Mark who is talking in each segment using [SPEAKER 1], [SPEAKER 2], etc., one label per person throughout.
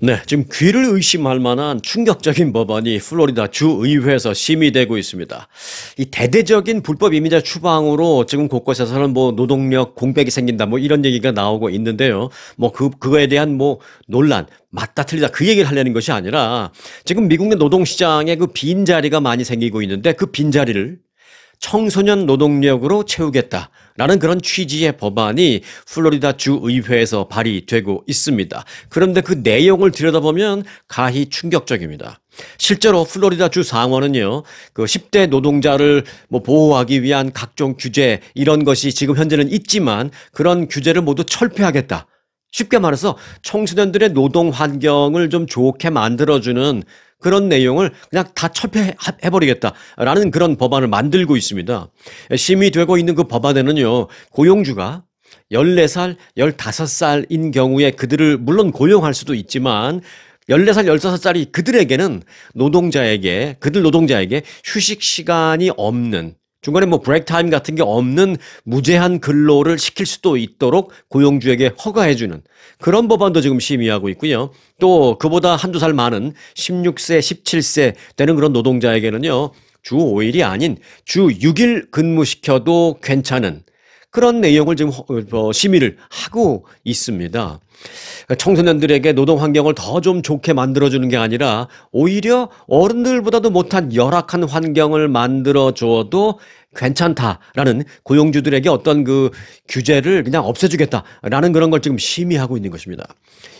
[SPEAKER 1] 네, 지금 귀를 의심할 만한 충격적인 법안이 플로리다 주의회에서 심의되고 있습니다. 이 대대적인 불법 이민자 추방으로 지금 곳곳에서는 뭐 노동력 공백이 생긴다 뭐 이런 얘기가 나오고 있는데요. 뭐 그거에 대한 뭐 논란, 맞다 틀리다 그 얘기를 하려는 것이 아니라 지금 미국 내 노동시장에 그 빈자리가 많이 생기고 있는데 그 빈자리를 청소년 노동력으로 채우겠다라는 그런 취지의 법안이 플로리다 주의회에서 발의되고 있습니다. 그런데 그 내용을 들여다보면 가히 충격적입니다. 실제로 플로리다 주 상원은요, 그 10대 노동자를 뭐 보호하기 위한 각종 규제 이런 것이 지금 현재는 있지만 그런 규제를 모두 철폐하겠다. 쉽게 말해서 청소년들의 노동 환경을 좀 좋게 만들어주는 그런 내용을 그냥 다 철폐해버리겠다라는 그런 법안을 만들고 있습니다. 심의되고 있는 그 법안에는요, 고용주가 14살, 15살인 경우에 그들을 물론 고용할 수도 있지만 14살, 15살이 그들 노동자에게 휴식 시간이 없는 중간에 뭐 브레이크 타임 같은 게 없는 무제한 근로를 시킬 수도 있도록 고용주에게 허가해주는 그런 법안도 지금 심의하고 있고요. 또 그보다 한두 살 많은 16세, 17세 되는 그런 노동자에게는요. 주 5일이 아닌 주 6일 근무시켜도 괜찮은 그런 내용을 지금 심의를 하고 있습니다. 청소년들에게 노동 환경을 더 좀 좋게 만들어주는 게 아니라 오히려 어른들보다도 못한 열악한 환경을 만들어 주어도 괜찮다라는 고용주들에게 어떤 그 규제를 그냥 없애주겠다라는 그런 걸 지금 심의하고 있는 것입니다.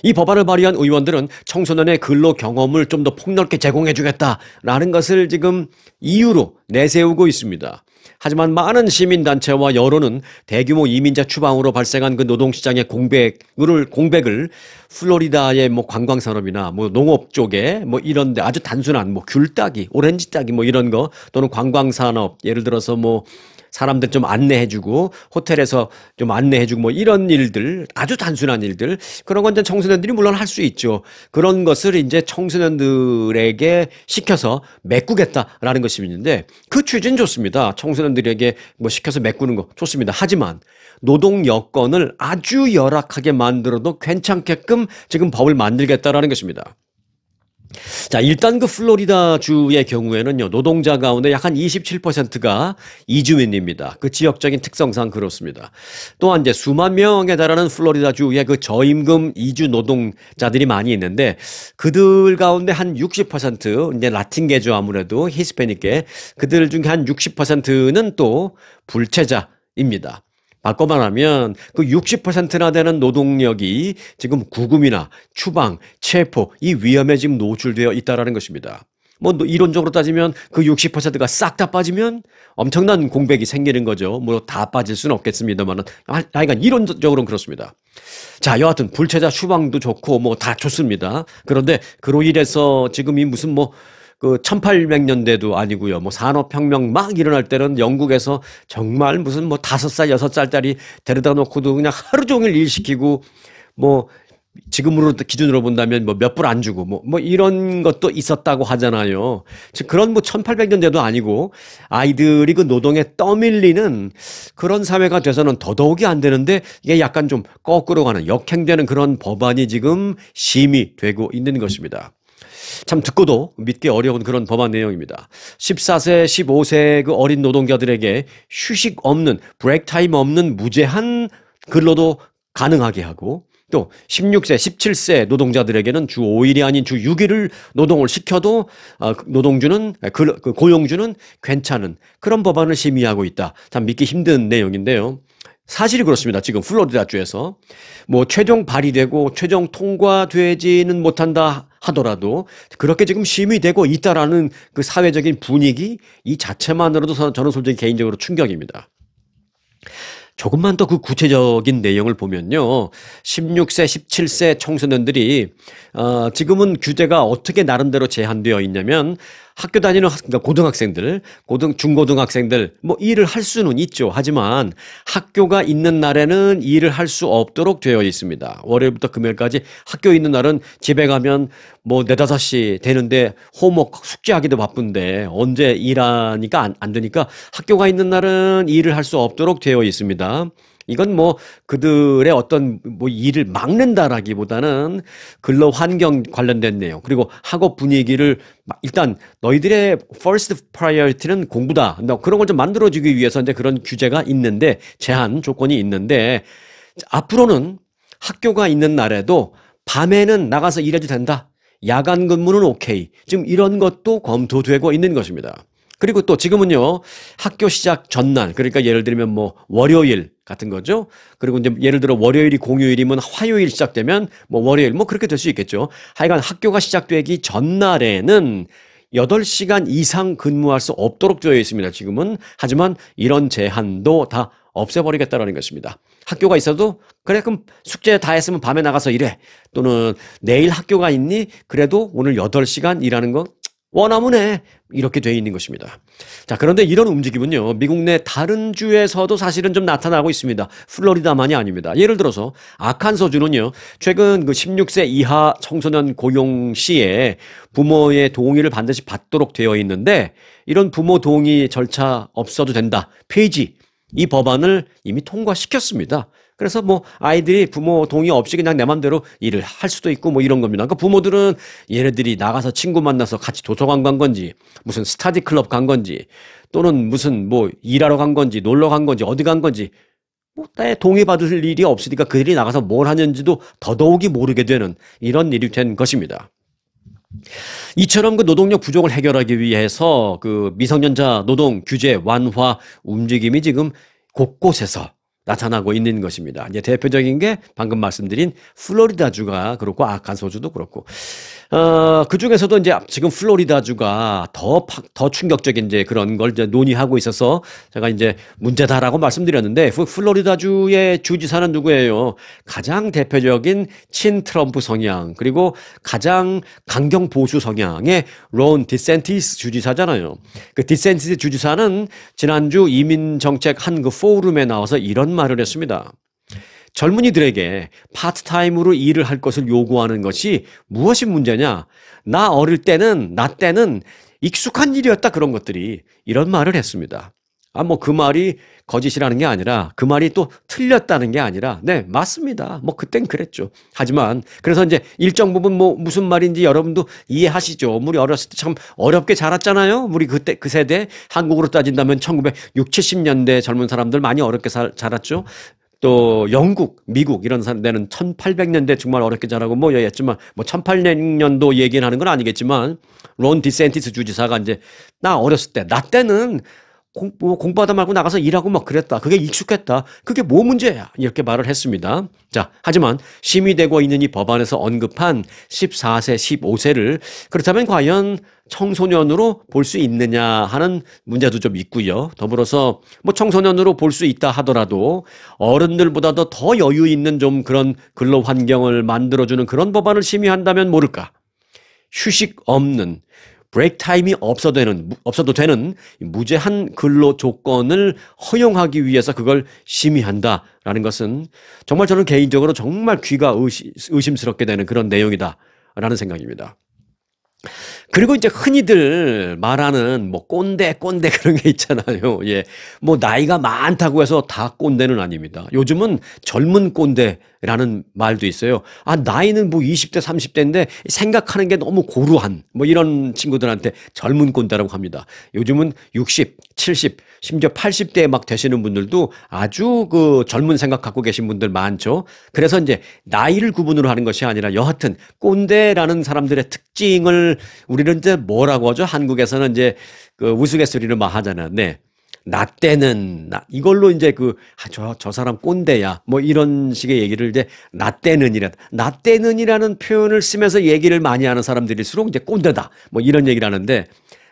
[SPEAKER 1] 이 법안을 발의한 의원들은 청소년의 근로 경험을 좀 더 폭넓게 제공해주겠다라는 것을 지금 이유로 내세우고 있습니다. 하지만 많은 시민단체와 여론은 대규모 이민자 추방으로 발생한 그 노동시장의 공백을 플로리다의 뭐 관광산업이나 뭐 농업 쪽에 뭐 이런데 아주 단순한 뭐 귤 따기, 오렌지 따기 뭐 이런 거 또는 관광산업 예를 들어서 뭐 사람들 좀 안내해주고 호텔에서 좀 안내해주고 뭐 이런 일들 아주 단순한 일들 그런 건 이제 청소년들이 물론 할 수 있죠. 그런 것을 이제 청소년들에게 시켜서 메꾸겠다라는 것이 있는데 그 취지는 좋습니다. 청소년들에게 뭐 시켜서 메꾸는 거 좋습니다. 하지만 노동 여건을 아주 열악하게 만들어도 괜찮게끔 지금 법을 만들겠다라는 것입니다. 자, 일단 그 플로리다 주의 경우에는요, 노동자 가운데 약 한 27%가 이주민입니다. 그 지역적인 특성상 그렇습니다. 또한 이제 수만 명에 달하는 플로리다 주의 그 저임금 이주 노동자들이 많이 있는데 그들 가운데 한 60% 이제 라틴계죠 아무래도 히스패닉계 그들 중에 한 60%는 또 불체자입니다. 바꿔 말하면 그 60%나 되는 노동력이 지금 구금이나 추방, 체포 이 위험에 지금 노출되어 있다라는 것입니다. 뭐 이론적으로 따지면 그 60%가 싹 다 빠지면 엄청난 공백이 생기는 거죠. 뭐 다 빠질 수는 없겠습니다만은 하여간 이론적으로는 그렇습니다. 자, 여하튼 불체자 추방도 좋고 뭐 다 좋습니다. 그런데 그로 인해서 지금 이 무슨 뭐 그 1800년대도 아니고요. 뭐 산업혁명 막 일어날 때는 영국에서 정말 무슨 뭐 5살, 6살짜리 데려다 놓고도 그냥 하루 종일 일 시키고 뭐 지금으로 기준으로 본다면 뭐 몇 불 안 주고 뭐 이런 것도 있었다고 하잖아요. 즉 그런 뭐 1800년대도 아니고 아이들이 그 노동에 떠밀리는 그런 사회가 돼서는 더더욱이 안 되는데 이게 약간 좀 거꾸로 가는 역행되는 그런 법안이 지금 심의되고 있는 것입니다. 참 듣고도 믿기 어려운 그런 법안 내용입니다. 14세, 15세 그 어린 노동자들에게 휴식 없는, 브레이크 타임 없는 무제한 근로도 가능하게 하고 또 16세, 17세 노동자들에게는 주 5일이 아닌 주 6일을 노동을 시켜도 고용주는 괜찮은 그런 법안을 심의하고 있다. 참 믿기 힘든 내용인데요. 사실이 그렇습니다. 지금 플로리다주에서 뭐 최종 발의되고 최종 통과되지는 못한다 하더라도 그렇게 지금 심의되고 있다라는 그 사회적인 분위기 이 자체만으로도 저는 솔직히 개인적으로 충격입니다. 조금만 더 그 구체적인 내용을 보면요. 16세, 17세 청소년들이 지금은 규제가 어떻게 나름대로 제한되어 있냐면 학교 다니는 그러니까 고등학생들, 중고등학생들 뭐 일을 할 수는 있죠. 하지만 학교가 있는 날에는 일을 할 수 없도록 되어 있습니다. 월요일부터 금요일까지 학교 있는 날은 집에 가면 뭐 4, 5시 되는데 홈워크 숙제하기도 바쁜데 언제 일하니까 안 되니까 학교가 있는 날은 일을 할 수 없도록 되어 있습니다. 이건 뭐 그들의 어떤 뭐 일을 막는다라기보다는 근로 환경 관련된 내용, 그리고 학업 분위기를 일단 너희들의 first priority는 공부다. 그런 걸 좀 만들어주기 위해서 이제 그런 규제가 있는데, 제한 조건이 있는데, 앞으로는 학교가 있는 날에도 밤에는 나가서 일해도 된다. 야간 근무는 오케이. 지금 이런 것도 검토되고 있는 것입니다. 그리고 또 지금은요, 학교 시작 전날, 그러니까 예를 들면 뭐 월요일 같은 거죠. 그리고 이제 예를 들어 월요일이 공휴일이면 화요일 시작되면 뭐 월요일 뭐 그렇게 될 수 있겠죠. 하여간 학교가 시작되기 전날에는 8시간 이상 근무할 수 없도록 되어 있습니다. 지금은. 하지만 이런 제한도 다 없애버리겠다라는 것입니다. 학교가 있어도 그래 그럼 숙제 다 했으면 밤에 나가서 일해. 또는 내일 학교가 있니? 그래도 오늘 8시간 일하는 거 원하면 해. 이렇게 돼 있는 것입니다. 자, 그런데 이런 움직임은요, 미국 내 다른 주에서도 사실은 좀 나타나고 있습니다. 플로리다만이 아닙니다. 예를 들어서 아칸소주는요, 최근 그 16세 이하 청소년 고용 시에 부모의 동의를 반드시 받도록 되어 있는데, 이런 부모 동의 절차 없어도 된다. 폐지. 이 법안을 이미 통과시켰습니다. 그래서 뭐 아이들이 부모 동의 없이 그냥 내 맘대로 일을 할 수도 있고 뭐 이런 겁니다. 그러니까 부모들은 얘네들이 나가서 친구 만나서 같이 도서관 간 건지, 무슨 스터디 클럽 간 건지, 또는 무슨 뭐 일하러 간 건지, 놀러 간 건지, 어디 간 건지, 뭐 나의 동의 받을 일이 없으니까 그들이 나가서 뭘 하는지도 더더욱이 모르게 되는 이런 일이 된 것입니다. 이처럼 그 노동력 부족을 해결하기 위해서 그 미성년자 노동 규제 완화 움직임이 지금 곳곳에서 나타나고 있는 것입니다. 이제 대표적인 게 방금 말씀드린 플로리다주가 그렇고 아칸소주도 그렇고, 그 중에서도 이제 지금 플로리다주가 더 충격적인 이제 그런 걸 이제 논의하고 있어서 제가 이제 문제다라고 말씀드렸는데, 플로리다주의 주지사는 누구예요? 가장 대표적인 친트럼프 성향, 그리고 가장 강경 보수 성향의 론 디센티스 주지사잖아요. 그 디센티스 주지사는 지난주 이민정책 한 그 포럼에 나와서 이런 말을 했습니다. 젊은이들에게 파트타임으로 일을 할 것을 요구하는 것이 무엇이 문제냐? 나 때는 익숙한 일이었다, 그런 것들이. 이런 말을 했습니다. 뭐 그 말이 거짓이라는 게 아니라, 그 말이 또 틀렸다는 게 아니라, 네, 맞습니다. 뭐 그땐 그랬죠. 하지만 그래서 이제 일정 부분 뭐 무슨 말인지 여러분도 이해하시죠. 우리 어렸을 때 참 어렵게 자랐잖아요. 우리 그때 그 세대, 한국으로 따진다면 1960, 70년대 젊은 사람들 많이 어렵게 자랐죠. 또 영국, 미국 이런 데는 1800년대 정말 어렵게 자라고 뭐 했지만, 뭐 1800년도 얘기는 하는 건 아니겠지만, 론 디센티스 주지사가 이제 나 어렸을 때, 나 때는 공부하다 말고 나가서 일하고 막 그랬다. 그게 익숙했다. 그게 뭐 문제야? 이렇게 말을 했습니다. 자, 하지만 심의되고 있는 이 법안에서 언급한 14세, 15세를 그렇다면 과연 청소년으로 볼 수 있느냐 하는 문제도 좀 있고요. 더불어서 뭐 청소년으로 볼 수 있다 하더라도 어른들보다도 더 여유 있는 좀 그런 근로 환경을 만들어주는 그런 법안을 심의한다면 모를까? 휴식 없는, 브레이크 타임이 없어도 되는 무제한 근로 조건을 허용하기 위해서 그걸 심의한다라는 것은 정말 저는 개인적으로 정말 귀가 의심스럽게 되는 그런 내용이다라는 생각입니다. 그리고 이제 흔히들 말하는 뭐 꼰대 그런 게 있잖아요. 예. 뭐 나이가 많다고 해서 다 꼰대는 아닙니다. 요즘은 젊은 꼰대라는 말도 있어요. 아, 나이는 뭐 20대, 30대인데 생각하는 게 너무 고루한 뭐 이런 친구들한테 젊은 꼰대라고 합니다. 요즘은 60, 70, 심지어 80대에 막 되시는 분들도 아주 그 젊은 생각 갖고 계신 분들 많죠. 그래서 이제 나이를 구분으로 하는 것이 아니라 여하튼 꼰대라는 사람들의 특징을 우리는 이제 뭐라고 하죠? 한국에서는 이제 그 우스갯소리를 막 하잖아요. 네. 나 때는, 이걸로 이제 저 사람 꼰대야. 뭐 이런 식의 얘기를 이제 나 때는이라는 표현을 쓰면서 얘기를 많이 하는 사람들일수록 이제 꼰대다. 뭐 이런 얘기를 하는데,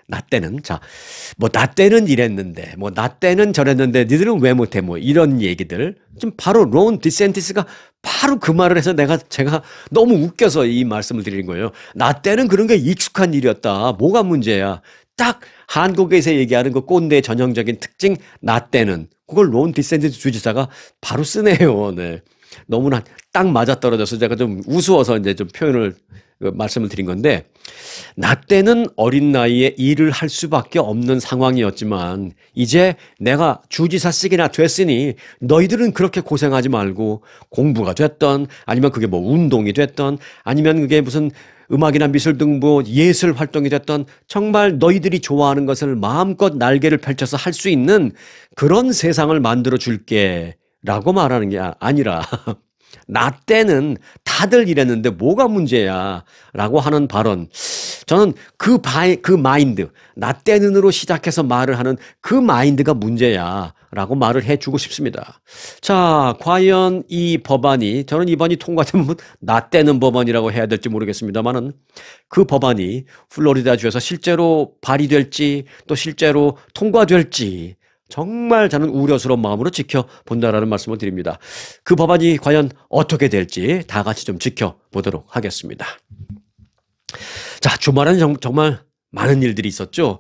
[SPEAKER 1] 나 때는 이랬는데, 뭐 나 때는 저랬는데, 니들은 왜 못해? 뭐 이런 얘기들. 좀 바로 론 디센티스가 바로 그 말을 해서 제가 너무 웃겨서 이 말씀을 드리는 거예요. 나 때는 그런 게 익숙한 일이었다. 뭐가 문제야? 딱 한국에서 얘기하는 그 꼰대의 전형적인 특징, 나 때는. 그걸 론 디센티스 주지사가 바로 쓰네요. 네. 너무나 딱 맞아떨어져서 제가 좀 우스워서 이제 좀 표현을 말씀을 드린 건데, 나 때는 어린 나이에 일을 할 수밖에 없는 상황이었지만 이제 내가 주지사씩이나 됐으니 너희들은 그렇게 고생하지 말고 공부가 됐던 아니면 그게 뭐 운동이 됐던 아니면 그게 무슨 음악이나 미술 등 뭐 예술 활동이 됐던 정말 너희들이 좋아하는 것을 마음껏 날개를 펼쳐서 할 수 있는 그런 세상을 만들어 줄게 라고 말하는 게 아니라 나 때는 다들 이랬는데 뭐가 문제야 라고 하는 발언. 저는 그 마인드, 나 때는으로 시작해서 말을 하는 그 마인드가 문제야 라고 말을 해주고 싶습니다. 자, 과연 이 법안이, 저는 이번이 통과되면 나 때는 법안이라고 해야 될지 모르겠습니다만은 그 법안이 플로리다주에서 실제로 발의될지 또 실제로 통과될지 정말 저는 우려스러운 마음으로 지켜본다라는 말씀을 드립니다. 그 법안이 과연 어떻게 될지 다 같이 좀 지켜보도록 하겠습니다. 자, 주말에는 정말 많은 일들이 있었죠.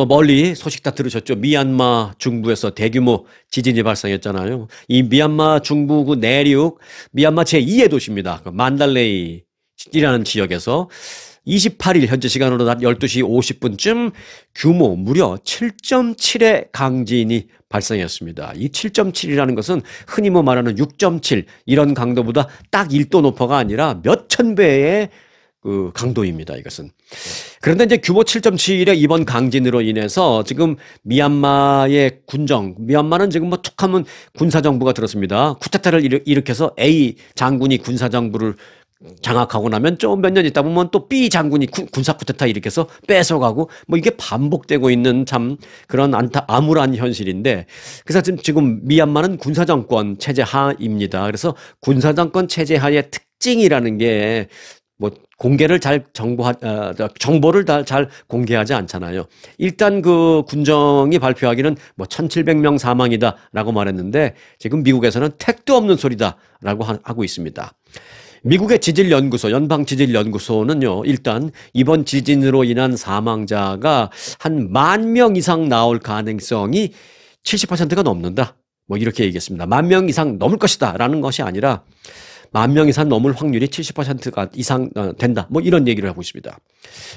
[SPEAKER 1] 멀리 소식 다 들으셨죠. 미얀마 중부에서 대규모 지진이 발생했잖아요. 이 미얀마 중부 그 내륙, 미얀마 제2의 도시입니다. 그 만달레이라는 지역에서 28일 현지 시간으로 낮 12시 50분쯤 규모 무려 7.7의 강진이 발생했습니다. 이 7.7이라는 것은 흔히 뭐 말하는 6.7 이런 강도보다 딱 1도 높아가 아니라 몇천 배의 그 강도입니다, 이것은. 그런데 이제 규모 7.7의 이번 강진으로 인해서 지금 미얀마의 미얀마는 지금 뭐 툭하면 군사정부가 들었습니다. 쿠데타를 일으켜서 A 장군이 군사정부를 장악하고 나면 좀 몇 년 있다 보면 또 B 장군이 군사 쿠데타 일으켜서 뺏어가고 뭐 이게 반복되고 있는 참 그런 암울한 현실인데, 그래서 지금 미얀마는 군사정권 체제 하입니다. 그래서 군사정권 체제 하의 특징이라는 게 뭐 공개를 정보를 잘 공개하지 않잖아요. 일단 그 군정이 발표하기는 뭐 1,700명 사망이다라고 말했는데 지금 미국에서는 택도 없는 소리다라고 하고 있습니다. 미국의 지질연구소, 연방지질연구소는요, 일단 이번 지진으로 인한 사망자가 한 10,000명 이상 나올 가능성이 70%가 넘는다. 뭐 이렇게 얘기했습니다. 10,000명 이상 넘을 것이다 라는 것이 아니라 10,000명 이상 넘을 확률이 70% 이상 된다. 뭐 이런 얘기를 하고 있습니다.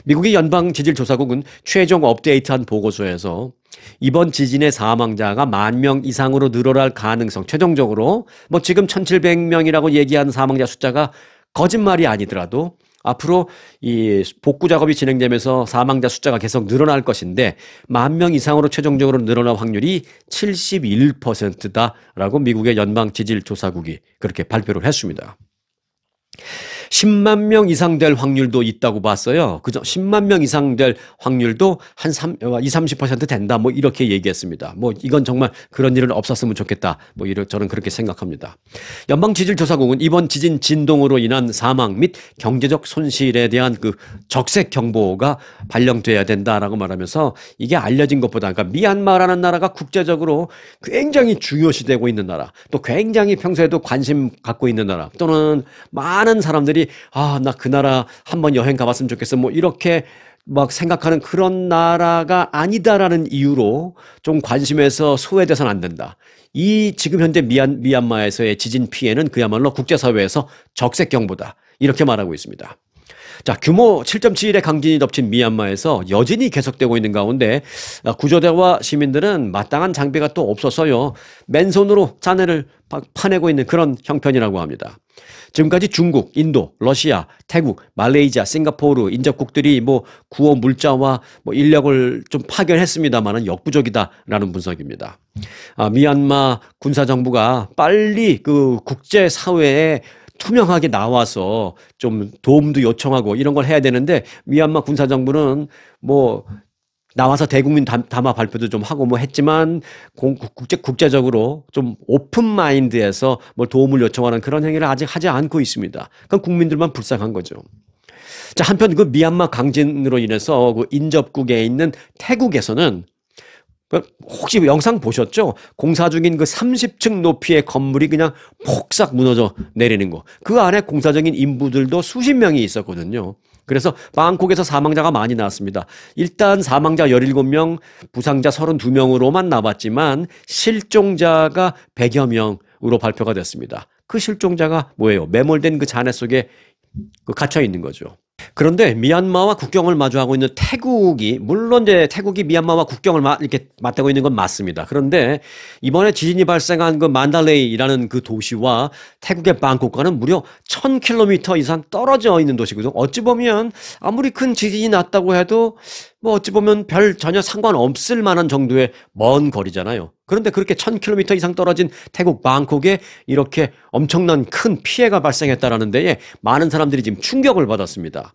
[SPEAKER 1] 미국의 연방지질조사국은 최종 업데이트한 보고서에서 이번 지진의 사망자가 10,000명 이상으로 늘어날 가능성, 최종적으로 뭐 지금 1,700명이라고 얘기한 사망자 숫자가 거짓말이 아니더라도 앞으로 이 복구 작업이 진행되면서 사망자 숫자가 계속 늘어날 것인데 10,000명 이상으로 최종적으로 늘어날 확률이 71%다라고 미국의 연방지질조사국이 그렇게 발표를 했습니다. 10만 명 이상 될 확률도 있다고 봤어요. 그죠? 10만 명 이상 될 확률도 한 20-30% 된다. 뭐 이렇게 얘기했습니다. 뭐 이건 정말 그런 일은 없었으면 좋겠다. 뭐 저는 그렇게 생각합니다. 연방지질조사국은 이번 지진 진동으로 인한 사망 및 경제적 손실에 대한 그 적색 경보가 발령돼야 된다라고 말하면서 이게 알려진 것보다, 그러니까 미얀마라는 나라가 국제적으로 굉장히 중요시되고 있는 나라, 또 굉장히 평소에도 관심 갖고 있는 나라, 또는 많은 사람들이 나 그 나라 한번 여행 가봤으면 좋겠어 뭐 이렇게 막 생각하는 그런 나라가 아니다라는 이유로 좀 관심에서 소외돼서는 안 된다. 이 지금 현재 미얀마에서의 지진 피해는 그야말로 국제사회에서 적색 경보다, 이렇게 말하고 있습니다. 자, 규모 7.7의 강진이 덮친 미얀마에서 여진이 계속되고 있는 가운데 구조대와 시민들은 마땅한 장비가 또 없어서요, 맨손으로 잔해를 파내고 있는 그런 형편이라고 합니다. 지금까지 중국, 인도, 러시아, 태국, 말레이시아, 싱가포르 인접국들이 뭐 구호 물자와 뭐 인력을 좀 파견했습니다만은 역부족이다라는 분석입니다. 미얀마 군사정부가 빨리 그 국제사회에 투명하게 나와서 좀 도움도 요청하고 이런 걸 해야 되는데, 미얀마 군사정부는 뭐 나와서 대국민 담화 발표도 좀 하고 뭐 했지만 국제적으로 좀 오픈 마인드에서 뭐 도움을 요청하는 그런 행위를 아직 하지 않고 있습니다. 그럼 국민들만 불쌍한 거죠. 자, 한편 그 미얀마 강진으로 인해서 그 인접국에 있는 태국에서는 혹시 영상 보셨죠? 공사 중인 그 30층 높이의 건물이 그냥 폭삭 무너져 내리는 거. 그 안에 공사적인 인부들도 수십 명이 있었거든요. 그래서 방콕에서 사망자가 많이 나왔습니다. 일단 사망자 17명, 부상자 32명으로만 나왔지만 실종자가 100여 명으로 발표가 됐습니다. 그 실종자가 뭐예요? 매몰된 그 잔해 속에 갇혀 있는 거죠. 그런데 미얀마와 국경을 마주하고 있는 태국이, 물론 이제 태국이 미얀마와 국경을 이렇게 맞대고 있는 건 맞습니다. 그런데 이번에 지진이 발생한 그 만달레이라는 그 도시와 태국의 방콕과는 무려 1000km 이상 떨어져 있는 도시거든요. 어찌 보면 아무리 큰 지진이 났다고 해도 뭐 어찌 보면 별 전혀 상관없을 만한 정도의 먼 거리잖아요. 그런데 그렇게 1000km 이상 떨어진 태국 방콕에 이렇게 엄청난 큰 피해가 발생했다라는 데에 많은 사람들이 지금 충격을 받았습니다.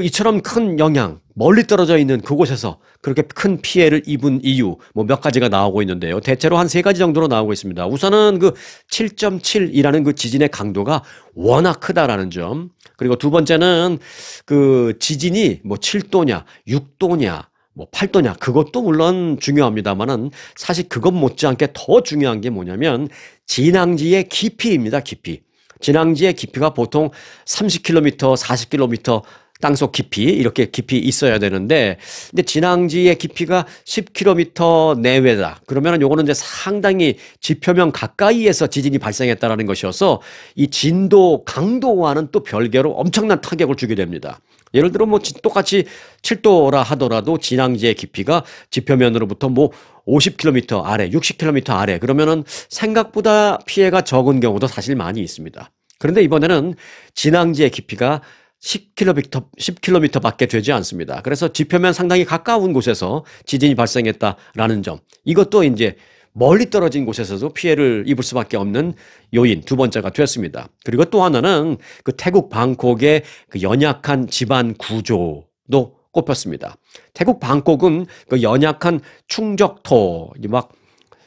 [SPEAKER 1] 이처럼 큰 영향, 멀리 떨어져 있는 그곳에서 그렇게 큰 피해를 입은 이유, 뭐 몇 가지가 나오고 있는데요. 대체로 한 세 가지 정도로 나오고 있습니다. 우선은 그 7.7이라는 그 지진의 강도가 워낙 크다라는 점. 그리고 두 번째는 그 지진이 뭐 7도냐, 6도냐, 뭐 8도냐, 그것도 물론 중요합니다만은 사실 그것 못지않게 더 중요한 게 뭐냐면 진앙지의 깊이입니다, 깊이. 진앙지의 깊이가 보통 30km, 40km 땅속 깊이, 이렇게 깊이 있어야 되는데, 근데 진앙지의 깊이가 10km 내외다. 그러면 요거는 이제 상당히 지표면 가까이에서 지진이 발생했다라는 것이어서 이 진도, 강도와는 또 별개로 엄청난 타격을 주게 됩니다. 예를 들어 뭐 똑같이 7도라 하더라도 진앙지의 깊이가 지표면으로부터 뭐 50km 아래, 60km 아래, 그러면은 생각보다 피해가 적은 경우도 사실 많이 있습니다. 그런데 이번에는 진앙지의 깊이가 10km 밖에 되지 않습니다. 그래서 지표면 상당히 가까운 곳에서 지진이 발생했다라는 점. 이것도 이제 멀리 떨어진 곳에서도 피해를 입을 수밖에 없는 요인 두 번째가 됐습니다. 그리고 또 하나는 그 태국 방콕의 그 연약한 지반 구조도 꼽혔습니다. 태국 방콕은 그 연약한 충적토, 막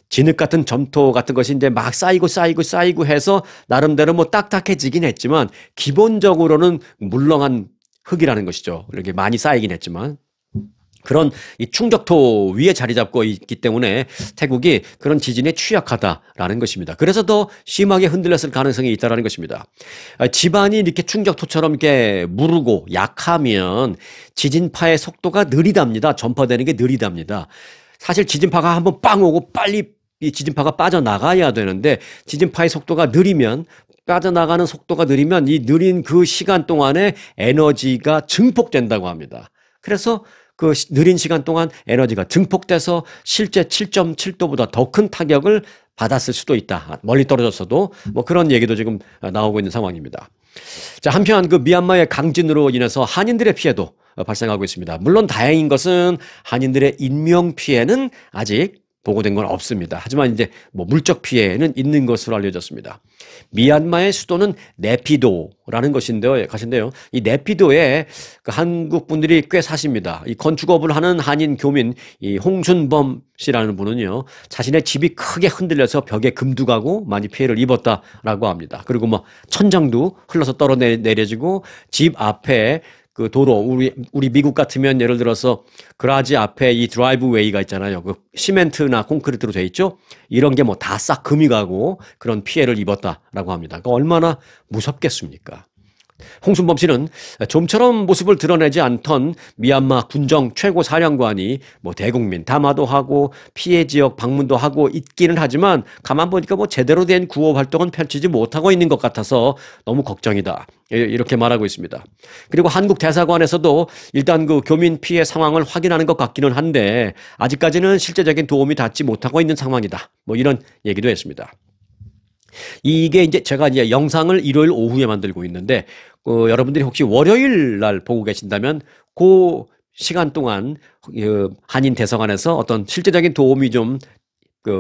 [SPEAKER 1] 진흙 같은 점토 같은 것이 이제 막 쌓이고 해서 나름대로 뭐 딱딱해지긴 했지만 기본적으로는 물렁한 흙이라는 것이죠. 이렇게 많이 쌓이긴 했지만. 그런 이 충적토 위에 자리 잡고 있기 때문에 태국이 그런 지진에 취약하다라는 것입니다. 그래서 더 심하게 흔들렸을 가능성이 있다라는 것입니다. 지반이 이렇게 충적토처럼 이렇게 무르고 약하면 지진파의 속도가 느리답니다. 전파되는 게 느리답니다. 사실 지진파가 한번 빵 오고 빨리 이 지진파가 빠져나가야 되는데 지진파의 속도가 느리면 빠져나가는 속도가 느리면 이 느린 그 시간 동안에 에너지가 증폭된다고 합니다. 그래서 그 느린 시간 동안 에너지가 증폭돼서 실제 7.7도보다 더 큰 타격을 받았을 수도 있다. 멀리 떨어졌어도 뭐 그런 얘기도 지금 나오고 있는 상황입니다. 자, 한편 그 미얀마의 강진으로 인해서 한인들의 피해도 발생하고 있습니다. 물론 다행인 것은 한인들의 인명 피해는 아직 보고된 건 없습니다. 하지만 이제 뭐 물적 피해는 있는 것으로 알려졌습니다. 미얀마의 수도는 네피도라는 것인데요. 이 네피도에 그 한국 분들이 꽤 사십니다. 이 건축업을 하는 한인 교민 이 홍순범 씨라는 분은요, 자신의 집이 크게 흔들려서 벽에 금두가고 많이 피해를 입었다라고 합니다. 그리고 뭐 천장도 흘러서 떨어내려지고 집 앞에 그 도로, 우리 미국 같으면 예를 들어서 그라지 앞에 이 드라이브웨이가 있잖아요. 그 시멘트나 콘크리트로 돼 있죠? 이런 게 뭐 다 싹 금이 가고 그런 피해를 입었다라고 합니다. 그러니까 얼마나 무섭겠습니까? 홍순범 씨는 좀처럼 모습을 드러내지 않던 미얀마 군정 최고 사령관이 뭐 대국민 담화도 하고 피해 지역 방문도 하고 있기는 하지만 가만 보니까 뭐 제대로 된 구호 활동은 펼치지 못하고 있는 것 같아서 너무 걱정이다. 이렇게 말하고 있습니다. 그리고 한국 대사관에서도 일단 그 교민 피해 상황을 확인하는 것 같기는 한데 아직까지는 실제적인 도움이 닿지 못하고 있는 상황이다. 뭐 이런 얘기도 했습니다. 이게 이제 제가 이제 영상을 일요일 오후에 만들고 있는데, 여러분들이 혹시 월요일 날 보고 계신다면, 그 시간 동안, 한인 대사관에서 어떤 실제적인 도움이 좀,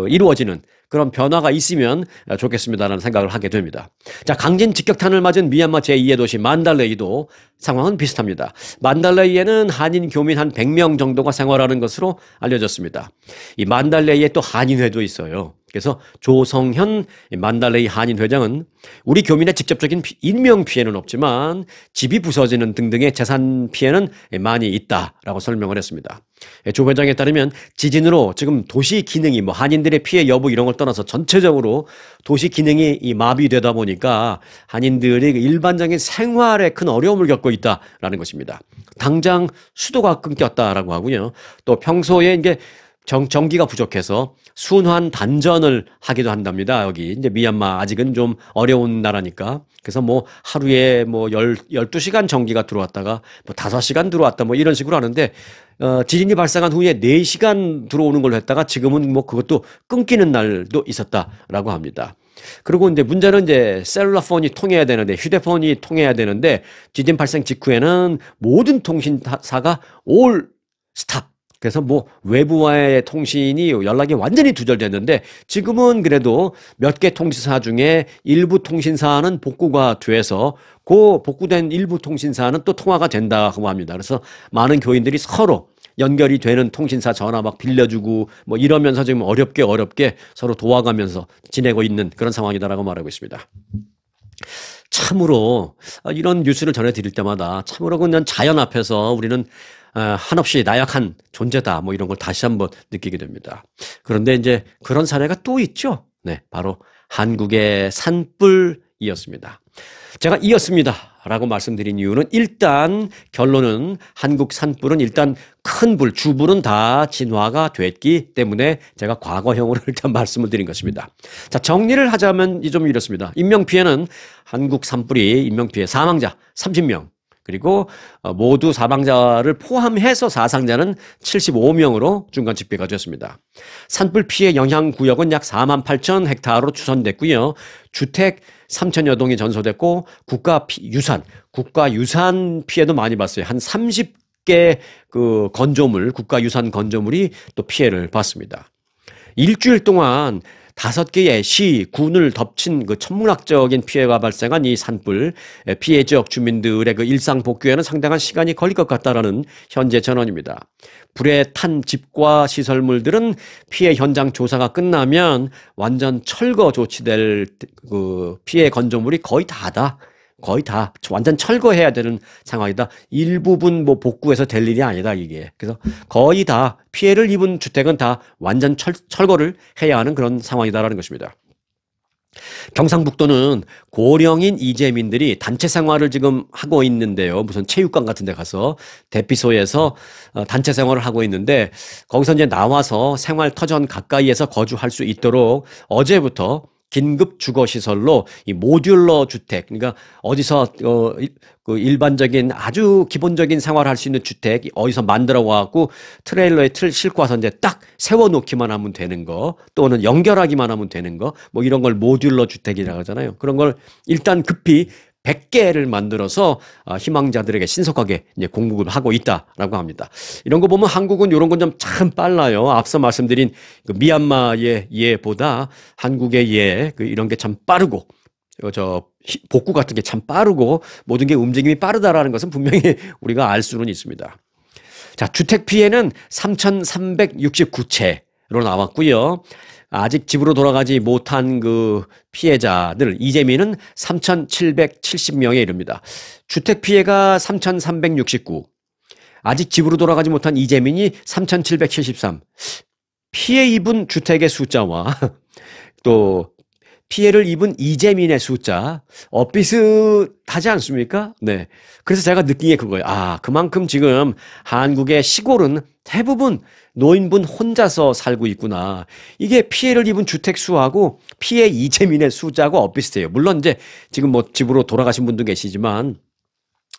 [SPEAKER 1] 이루어지는 그런 변화가 있으면 좋겠습니다라는 생각을 하게 됩니다. 자, 강진 직격탄을 맞은 미얀마 제2의 도시 만달레이도 상황은 비슷합니다. 만달레이에는 한인 교민 한 100명 정도가 생활하는 것으로 알려졌습니다. 이 만달레이에 또 한인회도 있어요. 그래서 조성현 만달레이 한인회장은 우리 교민의 직접적인 인명 피해는 없지만 집이 부서지는 등등의 재산 피해는 많이 있다라고 설명을 했습니다. 조 회장에 따르면 지진으로 지금 도시 기능이 뭐 한인들의 피해 여부 이런 걸 떠나서 전체적으로 도시 기능이 이 마비되다 보니까 한인들이 일반적인 생활에 큰 어려움을 겪고 있다라는 것입니다. 당장 수도가 끊겼다라고 하고요. 또 평소에 이게 전기가 부족해서 순환 단전을 하기도 한답니다. 여기 이제 미얀마 아직은 좀 어려운 나라니까. 그래서 뭐 하루에 뭐 12시간 전기가 들어왔다가 뭐 5시간 들어왔다 뭐 이런 식으로 하는데 지진이 발생한 후에 4시간 들어오는 걸로 했다가 지금은 뭐 그것도 끊기는 날도 있었다라고 합니다. 그리고 이제 문제는 이제 셀룰러 폰이 통해야 되는데 휴대폰이 통해야 되는데 지진 발생 직후에는 모든 통신사가 올 스탑. 그래서 뭐 외부와의 통신이 연락이 완전히 두절됐는데 지금은 그래도 몇 개 통신사 중에 일부 통신사는 복구가 돼서 그 복구된 일부 통신사는 또 통화가 된다고 합니다. 그래서 많은 교인들이 서로 연결이 되는 통신사 전화 막 빌려주고 뭐 이러면서 지금 어렵게 서로 도와가면서 지내고 있는 그런 상황이다라고 말하고 있습니다. 참으로 이런 뉴스를 전해드릴 때마다 참으로 그냥 자연 앞에서 우리는 한없이 나약한 존재다 뭐 이런 걸 다시 한번 느끼게 됩니다. 그런데 이제 그런 사례가 또 있죠. 네, 바로 한국의 산불이었습니다. 제가 이었습니다 라고 말씀드린 이유는 일단 결론은 한국 산불은 일단 큰 불, 주불은 다 진화가 됐기 때문에 제가 과거형으로 일단 말씀을 드린 것입니다. 자, 정리를 하자면 좀 이렇습니다. 인명피해는 한국 산불이 인명피해 사망자 30명 그리고 모두 사망자를 포함해서 사상자는 75명으로 중간 집계가 되었습니다. 산불 피해 영향 구역은 약 4만 8천 헥타르로 추산됐고요. 주택 3천여 동이 전소됐고 국가유산 피해도 많이 봤어요. 한 30개 그 건조물, 국가유산 건조물이 또 피해를 봤습니다. 일주일 동안 5개의 시, 군을 덮친 그 천문학적인 피해가 발생한 이 산불, 피해 지역 주민들의 그 일상 복귀에는 상당한 시간이 걸릴 것 같다라는 현재 전언입니다. 불에 탄 집과 시설물들은 피해 현장 조사가 끝나면 완전 철거 조치될 그 피해 건조물이 거의 다다. 거의 다 완전 철거해야 되는 상황이다. 일부분 뭐 복구해서 될 일이 아니다 이게. 그래서 거의 다 피해를 입은 주택은 다 완전 철거를 해야 하는 그런 상황이다라는 것입니다. 경상북도는 고령인 이재민들이 단체 생활을 지금 하고 있는데요. 무슨 체육관 같은 데 가서 대피소에서 단체 생활을 하고 있는데 거기서 이제 나와서 생활터전 가까이에서 거주할 수 있도록 어제부터 긴급 주거시설로 이 모듈러 주택, 그러니까 어디서 그 일반적인 아주 기본적인 생활할 수 있는 주택 어디서 만들어 와갖고 트레일러에 틀 싣고 와서 이제 딱 세워놓기만 하면 되는 거, 또는 연결하기만 하면 되는 거, 뭐 이런 걸 모듈러 주택이라고 하잖아요. 그런 걸 일단 급히 100개를 만들어서 희망자들에게 신속하게 이제 공급을 하고 있다라고 합니다. 이런 거 보면 한국은 이런 건 좀 참 빨라요. 앞서 말씀드린 그 미얀마의 예보다 한국의 이런 게 참 빠르고 복구 같은 게 참 빠르고 모든 게 움직임이 빠르다라는 것은 분명히 우리가 알 수는 있습니다. 자, 주택 피해는 3,369채로 나왔고요. 아직 집으로 돌아가지 못한 그 피해자들 이재민은 3,770명에 이릅니다. 주택 피해가 3,369. 아직 집으로 돌아가지 못한 이재민이 3,773. 피해 입은 주택의 숫자와 또 피해를 입은 이재민의 숫자 비슷하지 않습니까? 네. 그래서 제가 느낀 게 그거예요. 그만큼 지금 한국의 시골은 대부분 노인분 혼자서 살고 있구나. 이게 피해를 입은 주택 수하고 피해 이재민의 숫자하고 비슷해요. 물론 이제 지금 뭐 집으로 돌아가신 분도 계시지만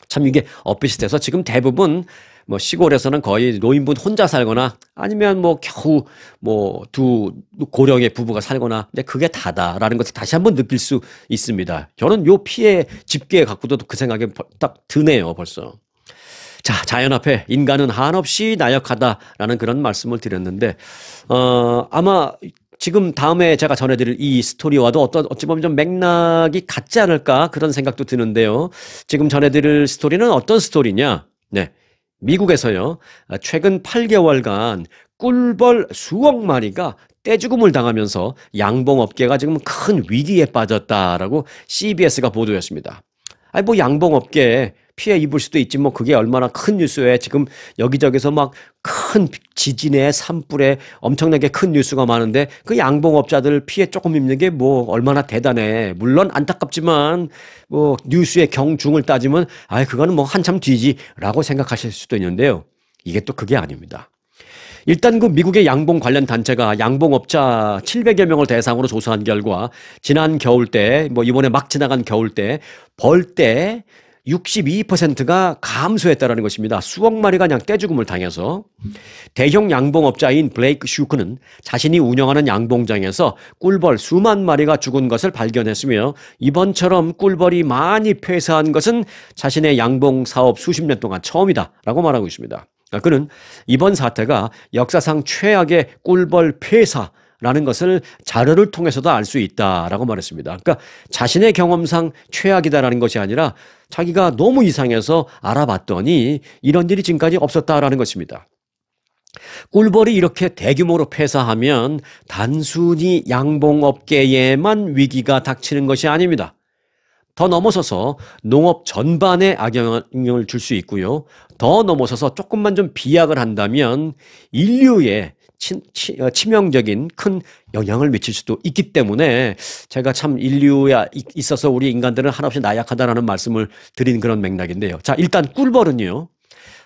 [SPEAKER 1] 참 이게 비슷해서 지금 대부분 뭐 시골에서는 거의 노인분 혼자 살거나 아니면 뭐 겨우 뭐 두 고령의 부부가 살거나 근데 그게 다다라는 것을 다시 한번 느낄 수 있습니다. 저는 요 피해 집계 갖고도 그 생각이 딱 드네요, 벌써. 자, 자연 앞에 인간은 한없이 나약하다라는 그런 말씀을 드렸는데 아마 지금 다음에 제가 전해드릴 이 스토리와도 어찌 보면 좀 맥락이 같지 않을까 그런 생각도 드는데요. 지금 전해드릴 스토리는 어떤 스토리냐? 네. 미국에서요, 최근 8개월간 꿀벌 수억 마리가 떼죽음을 당하면서 양봉업계가 지금 큰 위기에 빠졌다라고 CBS가 보도했습니다. 뭐 양봉업계 피해 입을 수도 있지 뭐 그게 얼마나 큰 뉴스에 지금 여기저기서 막 큰 지진에 산불에 엄청나게 큰 뉴스가 많은데 그 양봉업자들 피해 조금 입는 게 뭐 얼마나 대단해. 물론 안타깝지만 뭐 뉴스의 경중을 따지면 그거는 뭐 한참 뒤지라고 생각하실 수도 있는데요. 이게 또 그게 아닙니다. 일단 그 미국의 양봉 관련 단체가 양봉업자 700여 명을 대상으로 조사한 결과 지난 겨울 때, 뭐 이번에 막 지나간 겨울 때 벌 때 62%가 감소했다라는 것입니다. 수억 마리가 그냥 떼죽음을 당해서. 대형 양봉업자인 블레이크 슈크는 자신이 운영하는 양봉장에서 꿀벌 수만 마리가 죽은 것을 발견했으며 이번처럼 꿀벌이 많이 폐사한 것은 자신의 양봉 사업 수십 년 동안 처음이다라고 말하고 있습니다. 그는 이번 사태가 역사상 최악의 꿀벌 폐사라는 것을 자료를 통해서도 알 수 있다라고 말했습니다. 그러니까 자신의 경험상 최악이다라는 것이 아니라 자기가 너무 이상해서 알아봤더니 이런 일이 지금까지 없었다라는 것입니다. 꿀벌이 이렇게 대규모로 폐사하면 단순히 양봉업계에만 위기가 닥치는 것이 아닙니다. 더 넘어서서 농업 전반에 악영향을 줄 수 있고요. 더 넘어서서 조금만 좀 비약을 한다면 인류에 치명적인 큰 영향을 미칠 수도 있기 때문에 제가 참 인류에 있어서 우리 인간들은 한없이 나약하다라는 말씀을 드린 그런 맥락인데요. 자, 일단 꿀벌은요.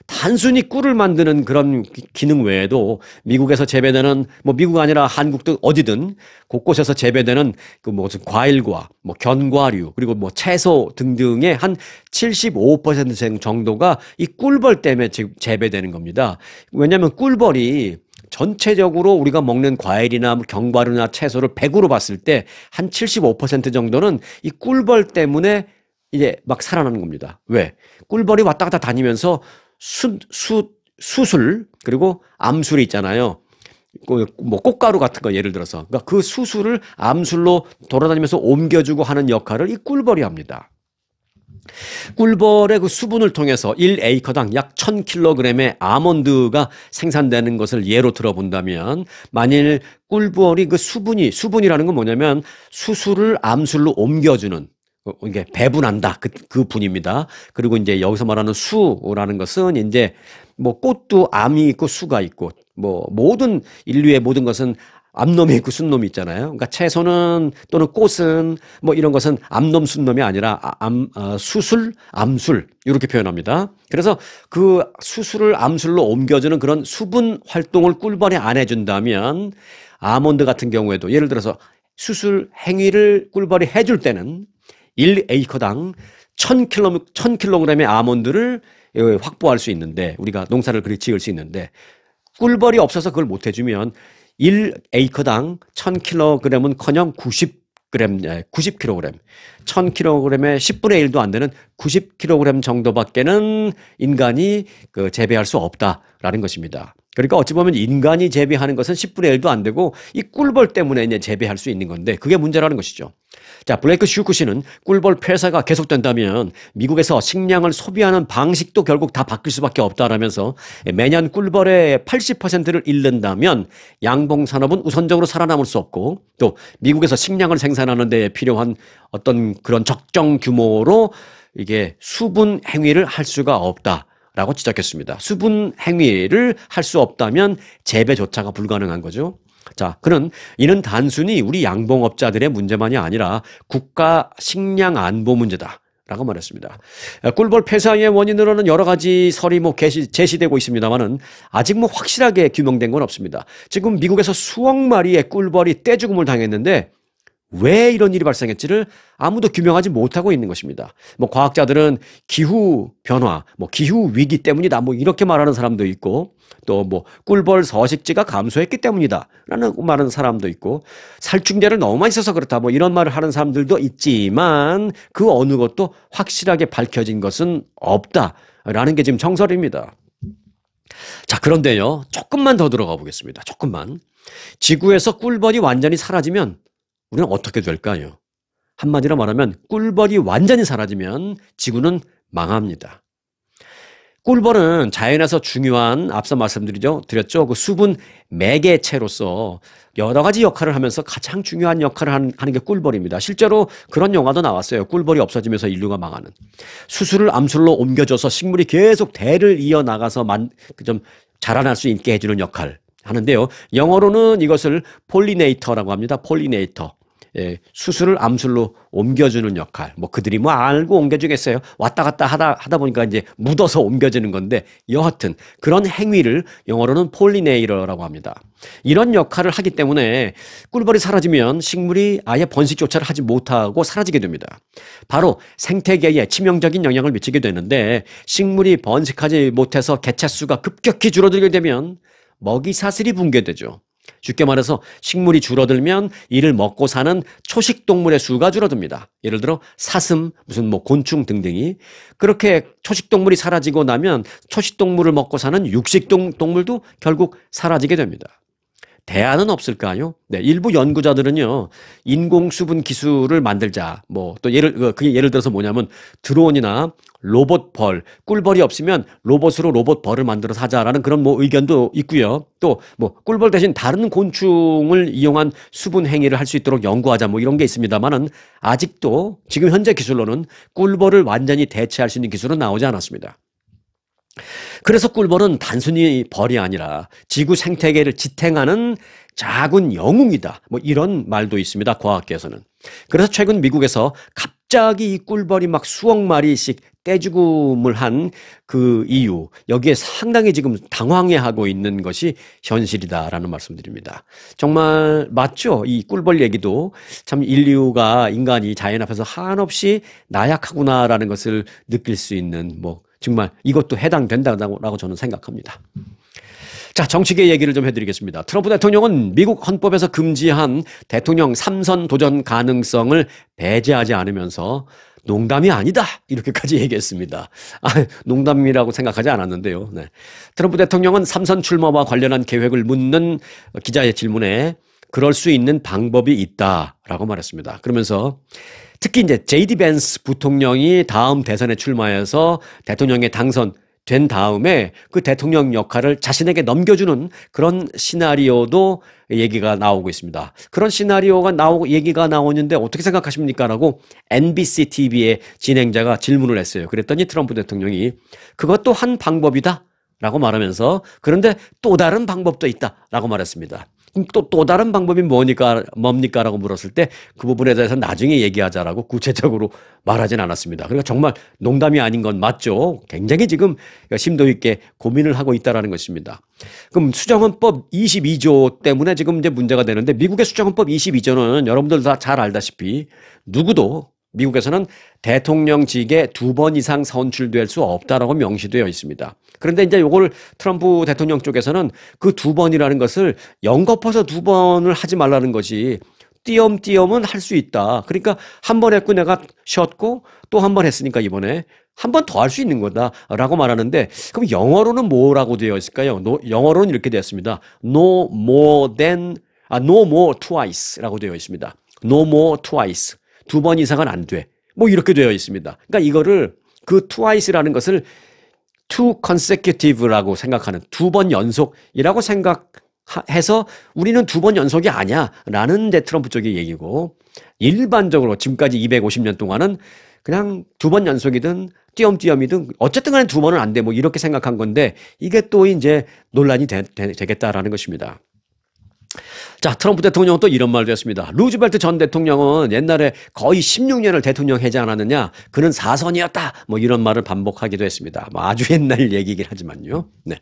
[SPEAKER 1] 단순히 꿀을 만드는 그런 기능 외에도 미국에서 재배되는 뭐 미국 아니라 한국도 어디든 곳곳에서 재배되는 그 무슨 과일과 뭐 견과류 그리고 뭐 채소 등등의 한 75% 정도가 이 꿀벌 때문에 재배되는 겁니다. 왜냐하면 꿀벌이 전체적으로 우리가 먹는 과일이나 견과류나 채소를 100으로 봤을 때 한 75% 정도는 이 꿀벌 때문에 이제 막 살아나는 겁니다. 왜? 꿀벌이 왔다 갔다 다니면서 수술 그리고 암술이 있잖아요. 뭐 꽃가루 같은 거 예를 들어서 그러니까 그 수술을 암술로 돌아다니면서 옮겨주고 하는 역할을 이 꿀벌이 합니다. 꿀벌의 그 수분을 통해서 1에이커당 약 1000kg의 아몬드가 생산되는 것을 예로 들어본다면 만일 꿀벌이 그 수분이라는 건 뭐냐면 수술을 암술로 옮겨주는 이게 배분한다. 그 분입니다. 그리고 이제 여기서 말하는 수라는 것은 이제 뭐 꽃도 암이 있고 수가 있고 뭐 모든 인류의 모든 것은 암놈이 있고 순놈이 있잖아요. 그러니까 채소는 또는 꽃은 뭐 이런 것은 암놈 순놈이 아니라 수술, 암술 이렇게 표현합니다. 그래서 그 수술을 암술로 옮겨주는 그런 수분 활동을 꿀벌이 안 해준다면 아몬드 같은 경우에도 예를 들어서 수술 행위를 꿀벌이 해줄 때는 1에이커당 1000kg의 아몬드를 확보할 수 있는데 우리가 농사를 그렇게 지을 수 있는데 꿀벌이 없어서 그걸 못 해주면 1에이커당 1000kg은커녕 90kg, 1000kg의 10분의 1도 안 되는 90kg 정도밖에는 인간이 재배할 수 없다라는 것입니다. 그러니까 어찌 보면 인간이 재배하는 것은 10분의 1도 안 되고 이 꿀벌 때문에 이제 재배할 수 있는 건데 그게 문제라는 것이죠. 자, 블레이크 슈크 씨는 꿀벌 폐사가 계속된다면 미국에서 식량을 소비하는 방식도 결국 다 바뀔 수밖에 없다라면서 매년 꿀벌의 80%를 잃는다면 양봉 산업은 우선적으로 살아남을 수 없고 또 미국에서 식량을 생산하는 데 필요한 어떤 그런 적정 규모로 이게 수분 행위를 할 수가 없다. 라고 지적했습니다. 수분 행위를 할 수 없다면 재배조차가 불가능한 거죠. 자, 이는 단순히 우리 양봉업자들의 문제만이 아니라 국가 식량 안보 문제다. 라고 말했습니다. 꿀벌 폐사의 원인으로는 여러 가지 설이 제시되고 있습니다만은 아직 확실하게 규명된 건 없습니다. 지금 미국에서 수억 마리의 꿀벌이 떼죽음을 당했는데 왜 이런 일이 발생했지를 아무도 규명하지 못하고 있는 것입니다. 과학자들은 기후 변화, 기후 위기 때문이다. 이렇게 말하는 사람도 있고, 또 꿀벌 서식지가 감소했기 때문이다. 라는 말하는 사람도 있고, 살충제를 너무 많이 써서 그렇다. 이런 말을 하는 사람들도 있지만, 그 어느 것도 확실하게 밝혀진 것은 없다. 라는 게 지금 정설입니다. 자, 그런데요, 조금만 더 들어가 보겠습니다. 조금만. 지구에서 꿀벌이 완전히 사라지면 우리는 어떻게 될까요? 한마디로 말하면 꿀벌이 완전히 사라지면 지구는 망합니다. 꿀벌은 자연에서 중요한 앞서 말씀드렸죠. 그 수분 매개체로서 여러 가지 역할을 하면서 가장 중요한 역할을 하는 게 꿀벌입니다. 실제로 그런 영화도 나왔어요. 꿀벌이 없어지면서 인류가 망하는. 수술을 암술로 옮겨줘서 식물이 계속 대를 이어나가서 좀 자라날 수 있게 해주는 역할 하는데요. 영어로는 이것을 폴리네이터라고 합니다. 폴리네이터. 수술을 암술로 옮겨주는 역할. 뭐 그들이 뭐 알고 옮겨주겠어요. 왔다 갔다 하다 보니까 이제 묻어서 옮겨지는 건데 여하튼 그런 행위를 영어로는 폴리네이러라고 합니다. 이런 역할을 하기 때문에 꿀벌이 사라지면 식물이 아예 번식조차를 하지 못하고 사라지게 됩니다. 바로 생태계에 치명적인 영향을 미치게 되는데 식물이 번식하지 못해서 개체수가 급격히 줄어들게 되면 먹이 사슬이 붕괴되죠. 쉽게 말해서 식물이 줄어들면 이를 먹고 사는 초식 동물의 수가 줄어듭니다. 예를 들어 사슴, 무슨 뭐 곤충 등등이. 그렇게 초식 동물이 사라지고 나면 초식 동물을 먹고 사는 육식 동물도 결국 사라지게 됩니다. 대안은 없을까요? 네, 일부 연구자들은요, 인공수분 기술을 만들자. 뭐, 또 그게 예를 들어서 뭐냐면, 드론이나 로봇벌, 꿀벌이 없으면 로봇으로 로봇벌을 만들어서 하자라는 그런 뭐 의견도 있고요. 또 뭐, 꿀벌 대신 다른 곤충을 이용한 수분 행위를 할 수 있도록 연구하자 뭐 이런 게 있습니다만은, 아직도 지금 현재 기술로는 꿀벌을 완전히 대체할 수 있는 기술은 나오지 않았습니다. 그래서 꿀벌은 단순히 벌이 아니라 지구 생태계를 지탱하는 작은 영웅이다. 뭐 이런 말도 있습니다. 과학계에서는. 그래서 최근 미국에서 갑자기 이 꿀벌이 막 수억 마리씩 떼죽음을 한 그 이유, 여기에 상당히 지금 당황해하고 있는 것이 현실이다라는 말씀드립니다. 정말 맞죠? 이 꿀벌 얘기도 참 인간이 자연 앞에서 한없이 나약하구나라는 것을 느낄 수 있는 뭐 정말 이것도 해당된다고 저는 생각합니다. 자, 정치계 얘기를 좀 해드리겠습니다. 트럼프 대통령은 미국 헌법에서 금지한 대통령 3선 도전 가능성을 배제하지 않으면서 농담이 아니다 이렇게까지 얘기했습니다. 농담이라고 생각하지 않았는데요. 네. 트럼프 대통령은 3선 출마와 관련한 계획을 묻는 기자의 질문에 그럴 수 있는 방법이 있다라고 말했습니다. 그러면서 특히 이제 제이디 벤스 부통령이 다음 대선에 출마해서 대통령에 당선된 다음에 그 대통령 역할을 자신에게 넘겨주는 그런 시나리오도 얘기가 나오고 있습니다. 그런 시나리오가 얘기가 나오는데 어떻게 생각하십니까? 라고 NBC TV의 진행자가 질문을 했어요. 그랬더니 트럼프 대통령이 그것도 한 방법이다 라고 말하면서 그런데 또 다른 방법도 있다 라고 말했습니다. 또 다른 방법이 뭡니까? 라고 물었을 때 그 부분에 대해서 나중에 얘기하자라고 구체적으로 말하진 않았습니다. 그러니까 정말 농담이 아닌 건 맞죠. 굉장히 지금 심도 있게 고민을 하고 있다라는 것입니다. 그럼 수정헌법 22조 때문에 지금 이제 문제가 되는데 미국의 수정헌법 22조는 여러분들 다 잘 알다시피 누구도 미국에서는 대통령직에 2번 이상 선출될 수 없다라고 명시되어 있습니다. 그런데 이제 요걸 트럼프 대통령 쪽에서는 그 2번이라는 것을 연거퍼서 2번을 하지 말라는 것이 띄엄띄엄은 할 수 있다. 그러니까 한 번 했고 내가 쉬었고 또 한 번 했으니까 이번에 한 번 더 할 수 있는 거다라고 말하는데 그럼 영어로는 뭐라고 되어 있을까요? 영어로는 이렇게 되어 있습니다. No more twice라고 되어 있습니다. No more twice. 2번 이상은 안 돼. 뭐 이렇게 되어 있습니다. 그러니까 이거를 그 twice라는 것을 two consecutive라고 생각하는 2번 연속이라고 생각해서 우리는 2번 연속이 아니야 라는 데 트럼프 쪽의 얘기고 일반적으로 지금까지 250년 동안은 그냥 2번 연속이든 띄엄띄엄이든 어쨌든 간에 2번은 안 돼. 뭐 이렇게 생각한 건데 이게 또 이제 논란이 되겠다라는 것입니다. 자, 트럼프 대통령은 또 이런 말도 했습니다. 루즈벨트 전 대통령은 옛날에 거의 16년을 대통령 하지 않았느냐. 그는 4선이었다. 뭐 이런 말을 반복하기도 했습니다. 뭐 아주 옛날 얘기긴 하지만요. 네.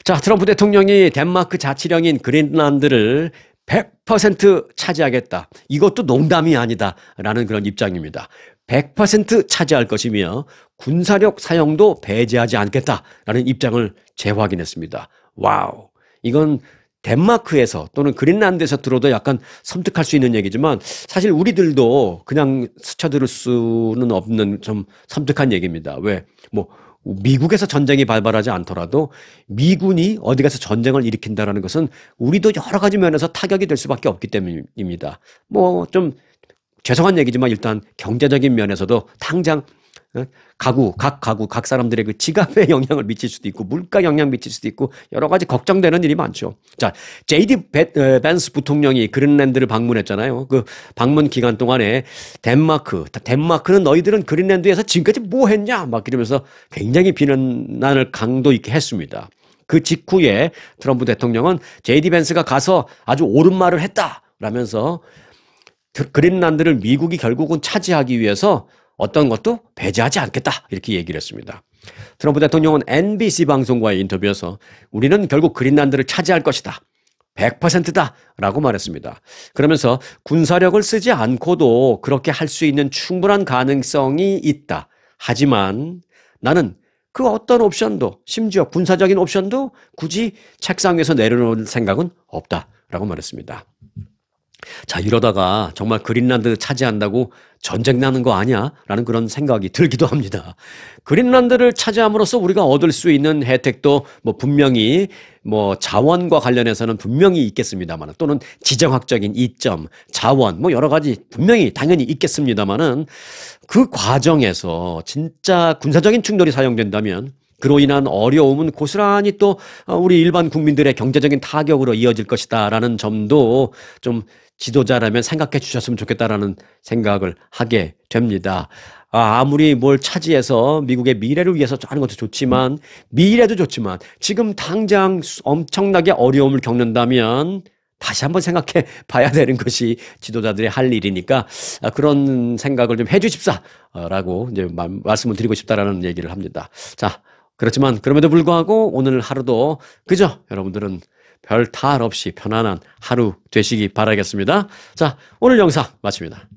[SPEAKER 1] 자, 트럼프 대통령이 덴마크 자치령인 그린란드를 100% 차지하겠다. 이것도 농담이 아니다라는 그런 입장입니다. 100% 차지할 것이며 군사력 사용도 배제하지 않겠다라는 입장을 재확인했습니다. 와우. 이건 덴마크에서 또는 그린란드에서 들어도 약간 섬뜩할 수 있는 얘기지만 사실 우리들도 그냥 스쳐들을 수는 없는 좀 섬뜩한 얘기입니다. 왜? 뭐 미국에서 전쟁이 발발하지 않더라도 미군이 어디 가서 전쟁을 일으킨다는 것은 우리도 여러 가지 면에서 타격이 될 수밖에 없기 때문입니다. 뭐 좀 죄송한 얘기지만 일단 경제적인 면에서도 당장 각 사람들의 그 지갑에 영향을 미칠 수도 있고 물가 영향 미칠 수도 있고 여러 가지 걱정되는 일이 많죠. 자, 제이디 벤스 부통령이 그린란드를 방문했잖아요. 그 방문 기간 동안에 덴마크는 너희들은 그린란드에서 지금까지 뭐 했냐? 막 이러면서 굉장히 비난을 강도 있게 했습니다. 그 직후에 트럼프 대통령은 제이디 벤스가 가서 아주 옳은 말을 했다. 라면서 그린란드를 미국이 결국은 차지하기 위해서 어떤 것도 배제하지 않겠다 이렇게 얘기를 했습니다. 트럼프 대통령은 NBC 방송과의 인터뷰에서 우리는 결국 그린란드를 차지할 것이다. 100%다 라고 말했습니다. 그러면서 군사력을 쓰지 않고도 그렇게 할 수 있는 충분한 가능성이 있다. 하지만 나는 그 어떤 옵션도 심지어 군사적인 옵션도 굳이 책상 위에서 내려놓을 생각은 없다라고 말했습니다. 자, 이러다가 정말 그린란드 차지한다고 전쟁 나는 거 아니야? 라는 그런 생각이 들기도 합니다. 그린란드를 차지함으로써 우리가 얻을 수 있는 혜택도 분명히 자원과 관련해서는 분명히 있겠습니다만 또는 지정학적인 이점, 자원 여러 가지 분명히 당연히 있겠습니다만은 그 과정에서 진짜 군사적인 충돌이 사용된다면 그로 인한 어려움은 고스란히 또 우리 일반 국민들의 경제적인 타격으로 이어질 것이다라는 점도 좀 지도자라면 생각해 주셨으면 좋겠다라는 생각을 하게 됩니다. 아무리 뭘 차지해서 미국의 미래를 위해서 하는 것도 좋지만 미래도 좋지만 지금 당장 엄청나게 어려움을 겪는다면 다시 한번 생각해 봐야 되는 것이 지도자들의 할 일이니까 그런 생각을 좀 해주십사라고 이제 말씀을 드리고 싶다라는 얘기를 합니다. 자, 그렇지만 그럼에도 불구하고 오늘 하루도 그저 여러분들은 별 탈 없이 편안한 하루 되시기 바라겠습니다. 자, 오늘 영상 마칩니다.